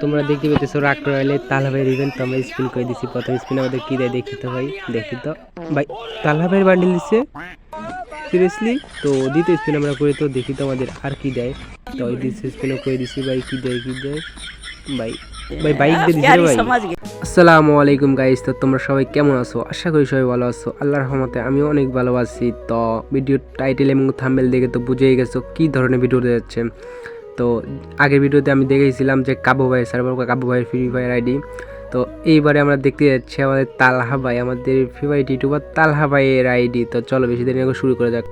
তোমরা দেখতে পেতেছো রাক রয়্যালে তালহাবের ইভেন্ট। তো আমরা স্পিন করে দিছি, প্রথম স্পিন আমাদের কি দেয় দেখি তো ভাই। দেখি তো ভাই, তালহাবের বান্ডিল দিচ্ছে সিরিয়াসলি। তো দ্বিতীয় স্পিন আমরা করি, তো দেখি তো আমাদের আর কি দেয়। তো এই দ্বিতীয় স্পিনও করে দিছি ভাই, কি দেয় ভাই। ভাই বাইক দিয়ে দিছি রে ভাই। আসসালামু আলাইকুম গাইস, তো তোমরা সবাই কেমন আছো? আশা করি সবাই ভালো আছো, আল্লাহর রহমতে আমিও অনেক ভালো আছি। তো ভিডিও টাইটেল এবং থাম্বনেল দেখে তো বুঝেই গেছো কি ধরনের ভিডিও যাচ্ছে। তো আগের ভিডিওতে আমি দেখেছিলাম যে কাবু ভাইয়ের সার্ভার, কাবু ভাইয়ের ফ্রি ফায়ার আইডি। তো এইবারে আমরা দেখতে যাচ্ছি আমাদের তালহা ভাই, আমাদের ফেভারিট ইউটিউবার তালহা ভাইয়ের আইডি। তো চলো বেশি দেরি আগে শুরু করা যাক।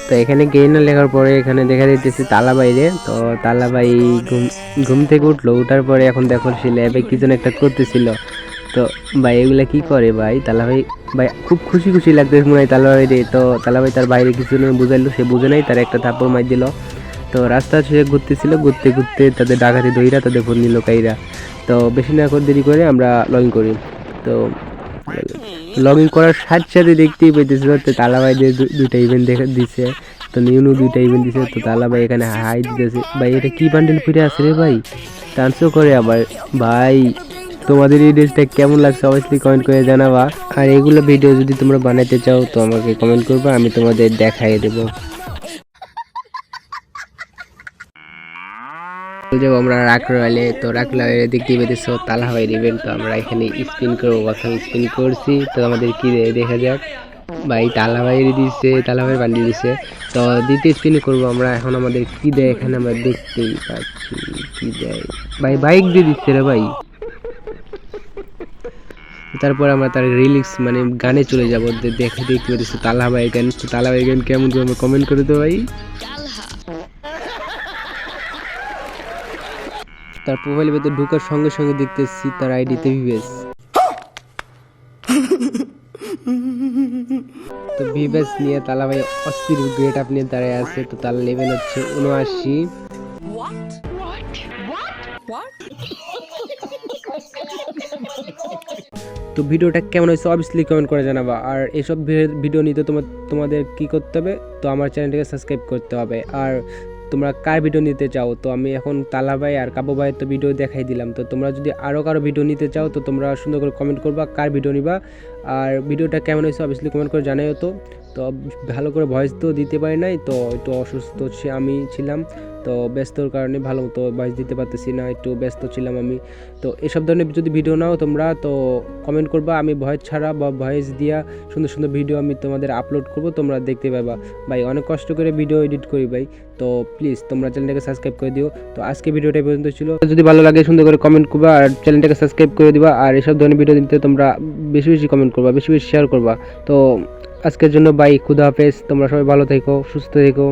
তো এখানে গেইনার লেখার পরে এখানে দেখা যাইতেছে তালা বাইরে। তো তালা ভাই ঘুম থেকে উঠলো, উঠার পরে এখন দেখো সে ল্যাবে কি যেন একটা করতেছিল। তো ভাই এগুলা কি করে ভাই? তালা ভাই খুব খুশি লাগতেছে মনে হয় তালা ভাই রে। তো তালা ভাই তার বাইরে কিছু বুঝাইলো, সে বুঝে নাই, তার একটা থাপ্পড় মার দিল। তো রাস্তা সে ঘুরতে তাদের ডাকাতি দইরা তাদের ফোন নিল কাইরা। তো বেশি না করে দেরি করে আমরা লগ ইন করি। তো লগ ইন করার সাথে দেখতেই পেতেছি তালা ভাই দুইটা ইভেন্ট দেখা দিচ্ছে। তো নিউ দুইটা ইভেন্ট দিচ্ছে। তো তালা ভাই এখানে হাই দিতেছে। ভাই এটা কি বান্ডেল ফিরে আসে রে ভাই, ডান্সও করে আবার। ভাই তোমাদের এই ড্রেসটা কেমন লাগছে অবশ্যই কমেন্ট করে জানাবা। আর এগুলো ভিডিও যদি তোমরা বানাইতে চাও তো আমাকে কমেন্ট করবা, আমি তোমাদের দেখাই দেবো। আমরা রাক রয়্যালে, তো রাক রয়্যালে দেখতে পেতেছো তালা ভাইয়ের ইভেন্ট। তো আমরা এখানে স্পিন করবো, প্রথম স্পিন করছি। তো আমাদের কি দেখা যাক ভাই। তালা ভাইয়ের দিচ্ছে, তালা ভাইয়ের বান্ডি দিচ্ছে। তো দ্বিতীয় স্পিন করবো আমরা। এখন আমাদের কি দেয় এখানে আমরা দেখতেই পাচ্ছি কি দেয় ভাই। বাইক দিয়ে দিচ্ছে রে ভাই। তারপর আমরা তার রিলিক্স মানে গানে চলে যাবো, দেখতে পেতেছি তালা ভাইয়ের গান। তালা ভাইয়ের গান কেমন কমেন্ট করে দো ভাই। তার প্রোফাইলের ভেতরে ঢোকার সঙ্গে সঙ্গে দেখতেছি তার আইডিতে ভিভেস। তো ভিভেস নিয়ে তালা ভাই অস্থির গ্রেট আপ নিয়ে দাঁড়ায় আছে। তো তার লেভেল হচ্ছে 79। তো ভিডিওটা কেমন হয়েছে অবভিয়াসলি কমেন্ট করে জানাবা। আর এইসব ভিডিও নিতে তোমাদের কি করতে হবে, তো আমার চ্যানেলটাকে সাবস্ক্রাইব করতে হবে। আর তোমরা কার ভিডিও নিতে চাও, তো আমি এখন তালা ভাই আর কাবু ভাইয়ের তো ভিডিও দেখাই দিলাম। তো তোমরা যদি আরও কারো ভিডিও নিতে চাও তো তোমরা সুন্দর করে কমেন্ট করবা কার ভিডিও নিবা। আর ভিডিওটা কেমন হয়েছে অবভিয়াসলি কমেন্ট করে জানাই। তো ভালো করে ভয়েস তো দিতে পারি নাই, তো একটু অসুস্থ আমি ছিলাম। তো ব্যস্তর কারণে ভালো মতো ভয়েস দিতে পারতেছি না, একটু ব্যস্ত ছিলাম আমি। তো এসব ধরনের যদি ভিডিও নাও তোমরা তো কমেন্ট করবা, আমি ভয়েস ছাড়া বা ভয়েস দিয়া সুন্দর ভিডিও আমি তোমাদের আপলোড করব, তোমরা দেখতে পাবা। ভাই অনেক কষ্ট করে ভিডিও এডিট করি ভাই। তো প্লিজ তোমরা চ্যানেলটাকে সাবস্ক্রাইব করে দিও। তো আজকে ভিডিওটা পর্যন্ত ছিল। যদি ভালো লাগে সুন্দর করে কমেন্ট করবা আর চ্যানেলটাকে সাবস্ক্রাইব করে দিবা। আর এসব ধরনের ভিডিও দিতে তোমরা বেশি কমেন্ট করবা, বেশি শেয়ার করবা। তো আজকের জন্য বাই, খুদা হাফেজ। তোমরা সবাই ভালো থেকো, সুস্থ থেকো।